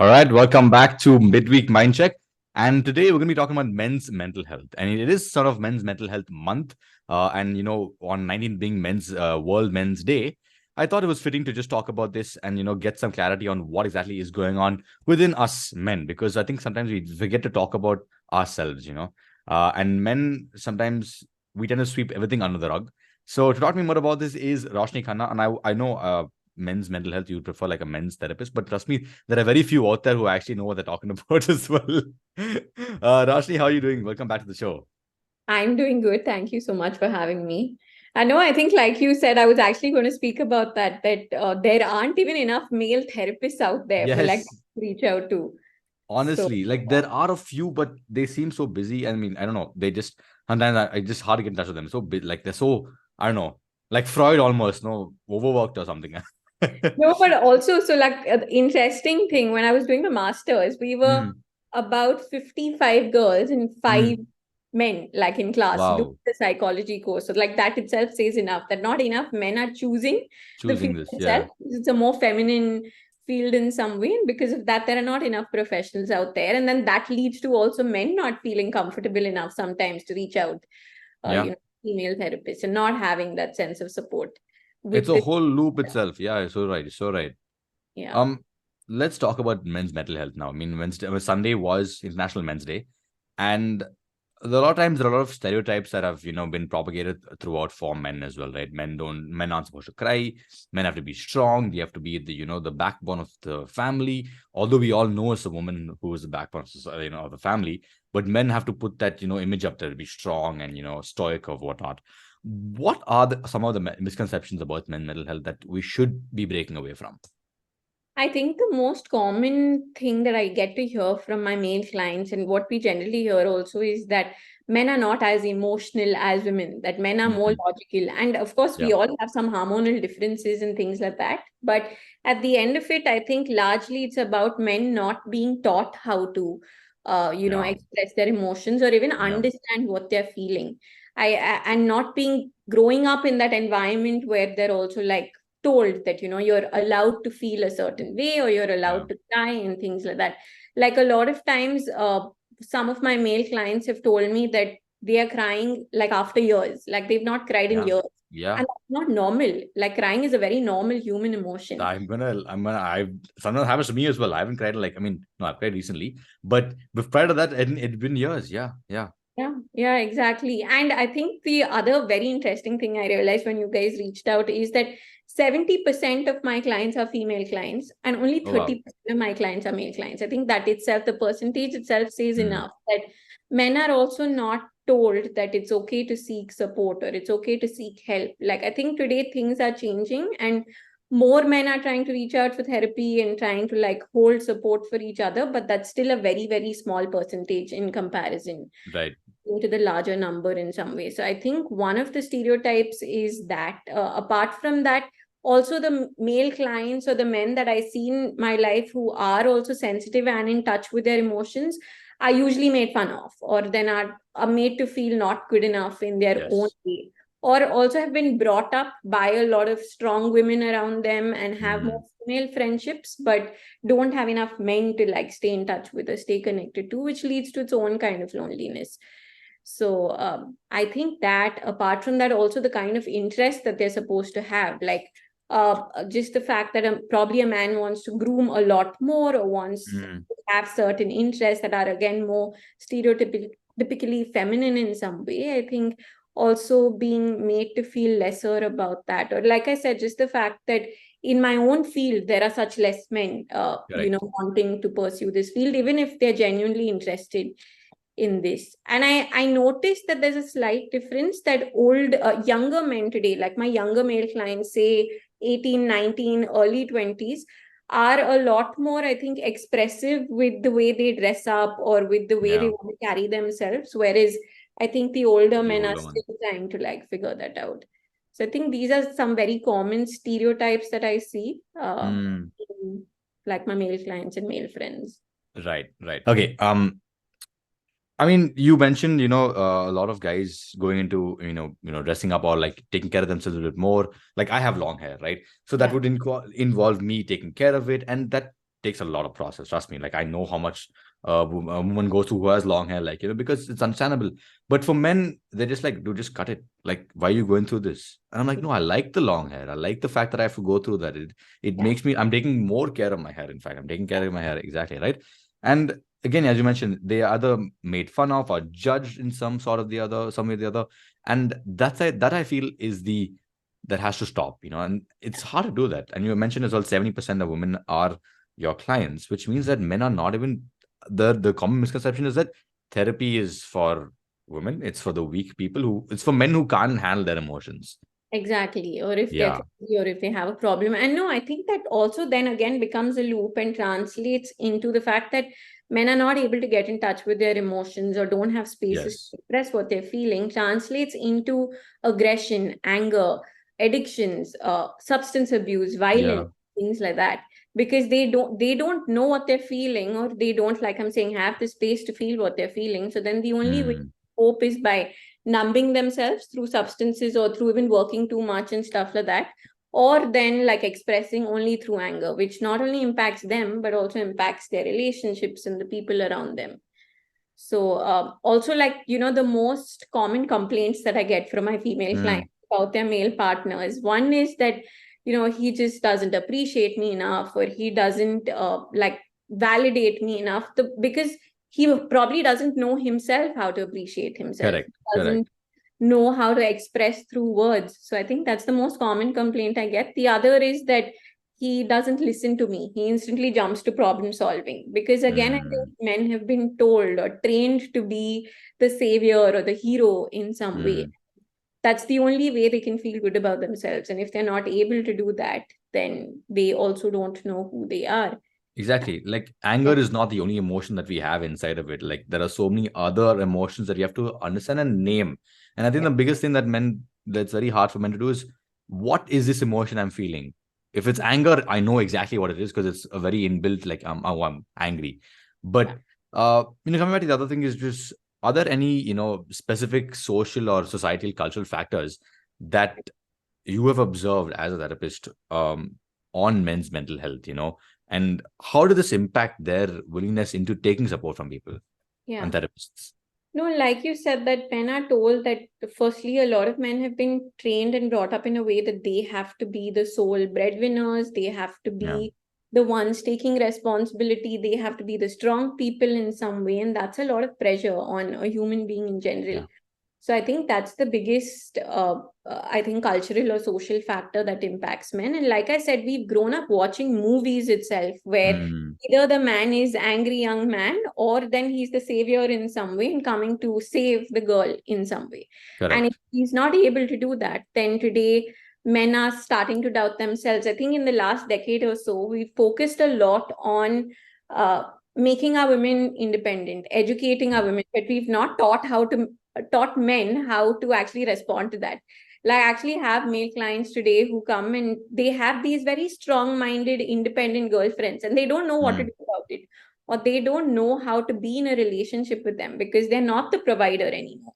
All right, welcome back to Midweek Mindcheck. And today we're going to be talking about men's mental health. And it is sort of Men's Mental Health Month. On 19th being World Men's Day, I thought it was fitting to just talk about this and, get some clarity on what exactly is going on within us men. Because I think sometimes we forget to talk about ourselves. And men, sometimes we tend to sweep everything under the rug. So to talk to me more about this is Raushni Khanna. And I know men's mental health, you prefer like a men's therapist. But trust me, there are very few out there who actually know what they're talking about as well. Rashni, how are you doing? Welcome back to the show. I'm doing good. Thank you so much for having me. I know, I think, like you said, I was actually going to speak about that there aren't even enough male therapists out there for like Yes, to reach out to. So, honestly, like there are a few, but they seem so busy. I mean, I don't know. They just sometimes I just hard to get in touch with them. So big, like they're so I don't know, like Freud almost, no, overworked or something. no, but also, so like interesting thing, when I was doing the masters, we were Mm, about 55 girls and five mm. men, like in class, doing Wow, the psychology course. So, like that itself says enough that not enough men are choosing the choosing field this, itself. yeah, It's a more feminine field in some way, and because of that, there are not enough professionals out there. And then that leads to also men not feeling comfortable enough sometimes to reach out, yeah. female therapists and not having that sense of support It's with a the, whole loop itself. Yeah, so right, so right. yeah. Um, let's talk about men's mental health now. I mean, Sunday was International Men's Day, and a lot of times there are a lot of stereotypes that have been propagated throughout for men as well, right? Men aren't supposed to cry. Men have to be strong. They have to be the backbone of the family. Although we all know it's a woman who is the backbone of of the family, but men have to put that image up there to be strong and stoic or whatnot. What are some of the misconceptions about men's mental health that we should be breaking away from? I think the most common thing that I get to hear from my male clients, and what we generally hear also, is that men are not as emotional as women, that men are more Mhm. logical. And of course, Yeah. we all have some hormonal differences and things like that. But at the end of it, I think largely it's about men not being taught how to, Yeah. express their emotions or even Yeah. understand what they're feeling. And not being growing up in that environment where they're also like told that you're allowed to feel a certain way or you're Yeah. allowed to cry and things like that. Like a lot of times, some of my male clients have told me that they are crying like after years, like they've not cried in Yeah. years, Yeah. and that's not normal. Like crying is a very normal human emotion. I sometimes happens to me as well. I haven't cried like, I mean, no, I've cried recently, but prior to that, it's been years. Yeah. Yeah. Yeah, exactly. And I think the other very interesting thing I realized when you guys reached out is that 70% of my clients are female clients and only Oh, wow. 30% of my clients are male clients. I think that itself, the percentage itself says Mm. enough that men are also not told that it's okay to seek support or it's okay to seek help. Like, I think today things are changing and more men are trying to reach out for therapy and trying to like hold support for each other, but that's still a very, very small percentage in comparison Right. to the larger number in some way. So I think one of the stereotypes is that apart from that, also the male clients or the men that I see in my life who are also sensitive and in touch with their emotions are usually made fun of or then are made to feel not good enough in their own Yes. way, or also have been brought up by a lot of strong women around them and have more Mm. female friendships but don't have enough men to like stay in touch with or stay connected to, which leads to its own kind of loneliness. So I think that apart from that, also the kind of interest that they're supposed to have, like just the fact that probably a man wants to groom a lot more or wants Mm. to have certain interests that are again more stereotypically feminine in some way. I think also being made to feel lesser about that, or like I said, just the fact that in my own field there are such less men, Correct. wanting to pursue this field, even if they're genuinely interested in this. And I noticed that there's a slight difference that younger men today, like my younger male clients, say 18, 19, early 20s, are a lot more, I think, expressive with the way they dress up or with the way they Yeah. want to carry themselves, whereas I think the older The men are older one. still trying to like figure that out. So I think these are some very common stereotypes that I see, Mm. in, like my male clients and male friends. Right. Right. Okay. I mean, you mentioned, a lot of guys going into, dressing up or like taking care of themselves a bit more. Like I have long hair, right? So that Yeah. would involve me taking care of it. And that takes a lot of process. Trust me. Like, I know how much a woman goes through who has long hair, like, because it's understandable. But for men, they're just like, dude, just cut it. Like, why are you going through this? And I'm like, no, I like the long hair. I like the fact that I have to go through that. It Yeah. makes me, I'm taking more care of my hair. In fact, I'm taking care of my hair. Exactly. Right. And again, as you mentioned, they are either made fun of or judged in some sort of the other, some way or the other. And that I feel is that has to stop, and it's hard to do that. And you mentioned as well, 70% of women are your clients, which means that men are not even the common misconception is that therapy is for women. It's for the weak people it's for men who can't handle their emotions. Exactly. Or if they're Yeah. crazy or if they have a problem. And no, I think that also then again becomes a loop and translates into the fact that men are not able to get in touch with their emotions or don't have spaces Yes. to express what they're feeling, translates into aggression, anger, addictions, substance abuse, Yeah. violence, things like that. Because they don't know what they're feeling, or they don't, like I'm saying, have the space to feel what they're feeling. So then the only way to Hmm. cope is by numbing themselves through substances or through even working too much and stuff like that, or then like expressing only through anger, which not only impacts them but also impacts their relationships and the people around them. So also, like, the most common complaints that I get from my female Hmm. clients about their male partners, one is that he just doesn't appreciate me enough, or he doesn't like validate me enough, because he probably doesn't know himself how to appreciate himself. Correct. He Correct. doesn't know how to express through words. So I think that's the most common complaint I get. The other is that he doesn't listen to me. He instantly jumps to problem solving. Because again, I think Hmm. men have been told or trained to be the savior or the hero in some way. Hmm. That's the only way they can feel good about themselves. And if they're not able to do that, then they also don't know who they are. Exactly. Like, anger Yeah. is not the only emotion that we have inside of it. Like, there are so many other emotions that you have to understand and name. And I think Yeah. the biggest thing that's very hard for men to do is, what is this emotion I'm feeling? If it's anger, I know exactly what it is because it's a very inbuilt, like, I'm angry. Yeah. But, coming back to the other thing is just, are there any, specific social or societal cultural factors that you have observed as a therapist, on men's mental health, and how does this impact their willingness into taking support from people and Yeah. therapists? No, like you said, that men are told that firstly, a lot of men have been trained and brought up in a way that they have to be the sole breadwinners, they have to Yeah. be the ones taking responsibility, they have to be the strong people in some way. And that's a lot of pressure on a human being in general. Yeah. So I think that's the biggest, I think, cultural or social factor that impacts men. And like I said, we've grown up watching movies itself where Mm, either the man is angry young man, or then he's the savior in some way and coming to save the girl in some way. And if correct. he's not able to do that, then today men are starting to doubt themselves. I think in the last decade or so, we've focused a lot on making our women independent, educating our Mm, women, but we've not taught men how to actually respond to that. Like, I actually have male clients today who come and they have these very strong-minded, independent girlfriends, and they don't know what to mm, do about it, or they don't know how to be in a relationship with them because they're not the provider anymore.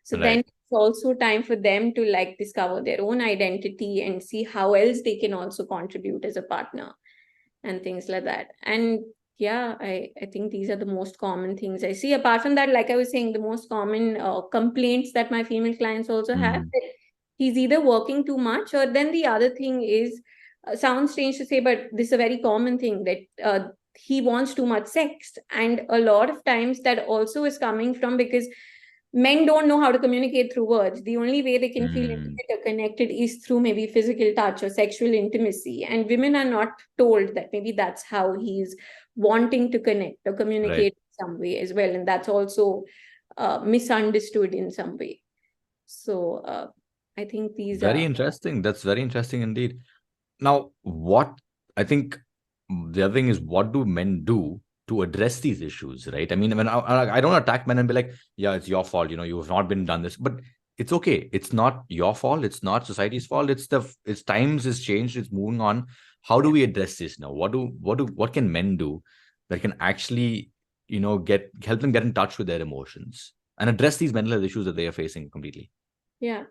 So then right. it's also time for them to like discover their own identity and see how else they can also contribute as a partner and things like that. And yeah, I think these are the most common things I see. Apart from that, like I was saying, the most common complaints that my female clients also have, Mm, that he's either working too much, or then the other thing is, sounds strange to say, but this is a very common thing, that he wants too much sex. And a lot of times that also is coming from because men don't know how to communicate through words. The only way they can feel mm, intimate or connected is through maybe physical touch or sexual intimacy. And women are not told that maybe that's how he's wanting to connect or right. communicate in some way as well. And that's also misunderstood in some way. So I think these Very are, interesting. That's very interesting indeed. Now, what I think the other thing is, what do men do to address these issues, right? I mean, when I don't attack men and be like, yeah, it's your fault, you have not been done this, but it's okay. It's not your fault. It's not society's fault. It's times has changed. It's moving on. How do yeah, we address this now? What can men do that can actually, get help them get in touch with their emotions and address these mental health issues that they are facing completely? yeah.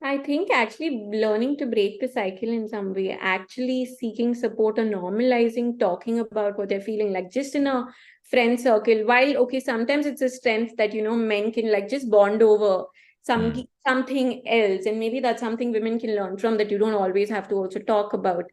I think actually learning to break the cycle in some way, actually seeking support or normalizing talking about what they're feeling, like just in a friend circle. While okay, sometimes it's a strength that men can like just bond over some Mm, something else, and maybe that's something women can learn from, that you don't always have to also talk about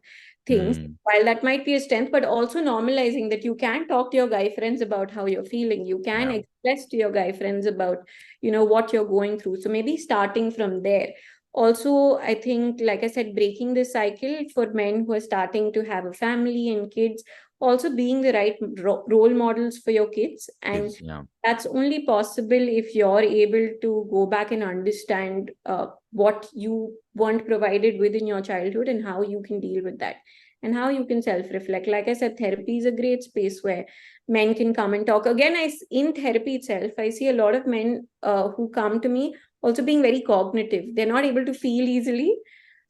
things. mm, While that might be a strength, but also normalizing that you can talk to your guy friends about how you're feeling. You can yeah. express to your guy friends about what you're going through. So maybe starting from there. Also, I think, like I said, breaking the cycle for men who are starting to have a family and kids, also being the right role models for your kids. And Kids, yeah. that's only possible if you're able to go back and understand what you weren't provided with in your childhood, and how you can deal with that, and how you can self reflect. Like I said, therapy is a great space where men can come and talk. Again, in therapy itself, I see a lot of men who come to me also being very cognitive. They're not able to feel easily.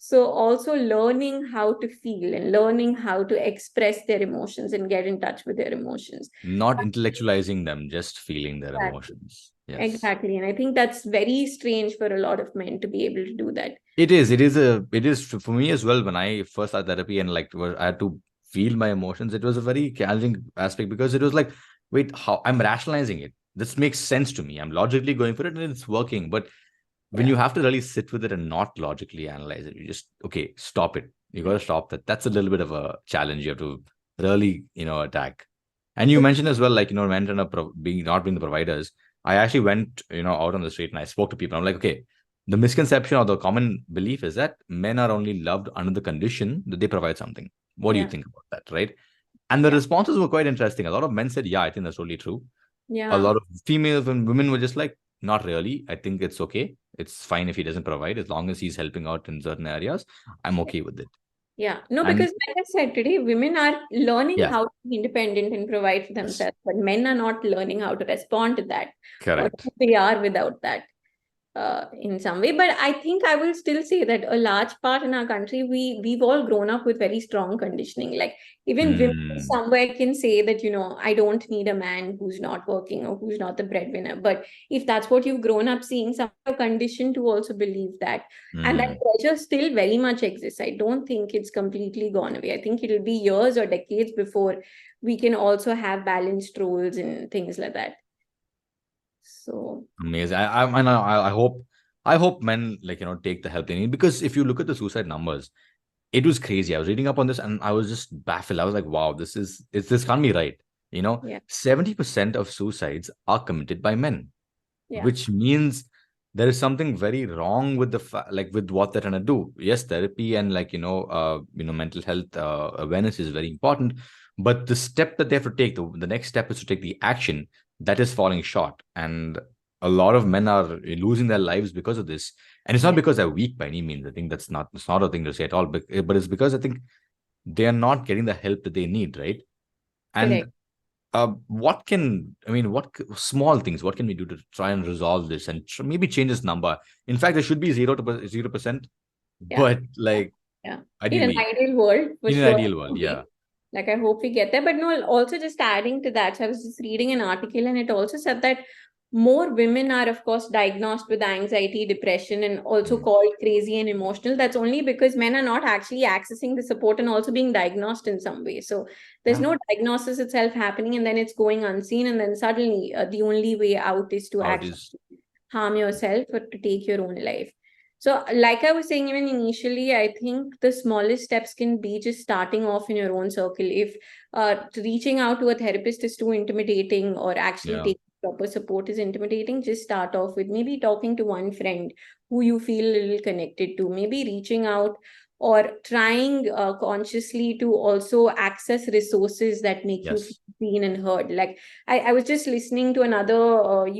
So, also learning how to feel and learning how to express their emotions and get in touch with their emotions. Not intellectualizing them, just feeling their Exactly. emotions. Yes. Exactly. And I think that's very strange for a lot of men to be able to do that. It is. It is for me as well. When I first started therapy and like I had to feel my emotions, it was a very challenging aspect because it was like, wait, how I'm rationalizing it. This makes sense to me. I'm logically going for it and it's working. But when Yeah. you have to really sit with it and not logically analyze it, you just, okay, stop it. You got to stop that. That's a little bit of a challenge you have to really, attack. And you mentioned as well, like, men trying to being not being the providers. I actually went, out on the street and I spoke to people. I'm like, okay, the misconception or the common belief is that men are only loved under the condition that they provide something. What do you Yeah. think about that, right? And the Yeah. responses were quite interesting. A lot of men said, yeah, I think that's totally true. A Yeah. lot of females and women were just like, not really. I think it's okay. It's fine if he doesn't provide, as long as he's helping out in certain areas. I'm okay with it. Yeah, no, And because like I said today, women are learning yeah, how to be independent and provide for yes, themselves, but men are not learning how to respond to that, or correct. who they are without that in some way. But I think I will still say that a large part in our country, we've all grown up with very strong conditioning. Like even women Mm, somewhere can say that, I don't need a man who's not working or who's not the breadwinner. But if that's what you've grown up seeing, some are conditioned to also believe that. And that mm. pressure still very much exists. I don't think it's completely gone away. I think it'll be years or decades before we can also have balanced roles and things like that. So Amazing. I hope men, like, take the help they need, because if you look at the suicide numbers, it was crazy. I was reading up on this and I was just baffled. I was like, wow, this can't be right. yeah, 70% of suicides are committed by men, yeah, which means there is something very wrong with like with what they're trying to do. Yes, therapy and, like, mental health awareness is very important, but the step that they have to take, the next step is to take the action, that is falling short. And a lot of men are losing their lives because of this. And it's not yeah. because they're weak by any means. I think that's not a thing to say at all. But it's because I think they are not getting the help that they need, right? And Correct. small things, what can we do to try and resolve this and maybe change this number? In fact, there should be 0%, Yeah. but like, Yeah. In an ideally, ideal world, for in an sure. ideal world, yeah. Like, I hope we get there. But no, also just adding to that, so I was just reading an article and it also said that more women are, of course, diagnosed with anxiety, depression, and also Mm. called crazy and emotional. That's only because men are not actually accessing the support and also being diagnosed in some way. So there's Yeah. no diagnosis itself happening, and then it's going unseen. And then suddenly, the only way out is to How it actually is. harm yourself or to take your own life. So, like I was saying, even initially, I think the smallest steps can be just starting off in your own circle. If reaching out to a therapist is too intimidating, or actually Yeah. taking proper support is intimidating, just start off with maybe talking to one friend who you feel a little connected to, maybe reaching out or trying consciously to also access resources that make you feel Yes. seen and heard. Like I was just listening to another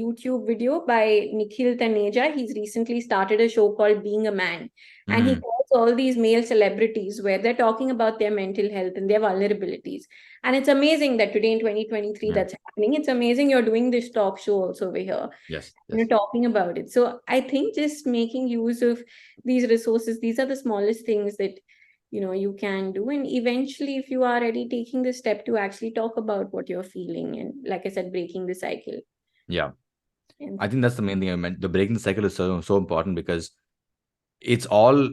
YouTube video by Nikhil Taneja. He's recently started a show called Being a Man. And he Mm. calls all these male celebrities where they're talking about their mental health and their vulnerabilities. And it's amazing that today in 2023 Yeah. that's happening. It's amazing you're doing this talk show also over here, Yes. Yes. talking about it. So I think just making use of these resources, these are the smallest things that you can do. And eventually, if you are ready, taking the step to actually talk about what you're feeling, and like I said, breaking the cycle. Yeah. And I think that's the main thing I meant. The breaking the cycle is so important because it's all,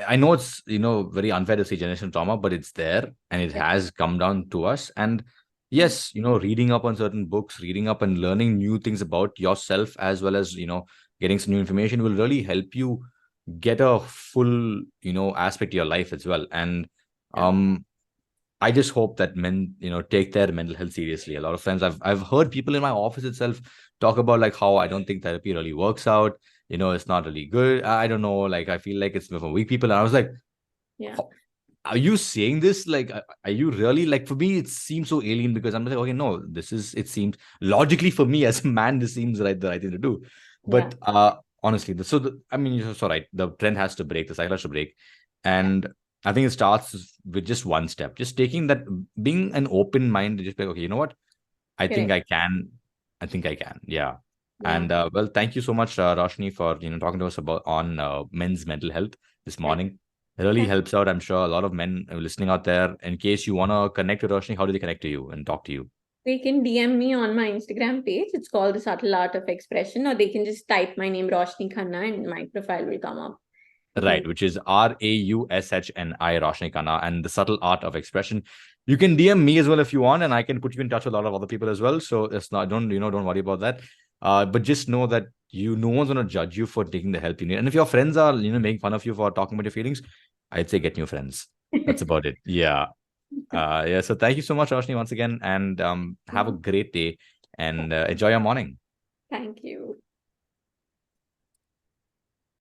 I know it's, very unfair to say generational trauma, but it's there and it Yeah. has come down to us. And yes, reading up on certain books, reading up and learning new things about yourself, as well as, getting some new information will really help you get a full, aspect of your life as well. And Yeah. I just hope that men, take their mental health seriously. A lot of times I've heard people in my office itself talk about like how I don't think therapy really works out. It's not really good. I don't know. Like I feel like it's for weak people. And I was like, Yeah. are you saying this? Like, are you really like, for me, it seems so alien because I'm like, okay, no, it seems logically for me as a man, this seems the right thing to do. Yeah. But honestly, I mean, you're so right. The trend has to break, the cycle has to break. And I think it starts with just one step, just taking that, being an open mind, just like, okay, you know what? I think Correct. I can. I think I can. Yeah. Yeah. And well, thank you so much, Raushni, for talking to us about on men's mental health this Thank, morning. It really thank helps out. I'm sure a lot of men listening out there. In case you want to connect with Raushni, how do they connect to you and talk to you? They can DM me on my Instagram page. It's called The Subtle Art of Expression, or they can just type my name, Raushni Khanna, and my profile will come up. You can. Right, which is Raushni, Raushni Khanna, and the subtle art of expression. You can DM me as well if you want, and I can put you in touch with a lot of other people as well. So it's not, don't worry about that. But just know that no one's gonna judge you for taking the help you need. And if your friends are, making fun of you for talking about your feelings, I'd say get new friends. That's about it. Yeah. Yeah. So thank you so much, Raushni, once again, and have a great day and enjoy your morning. Thank you.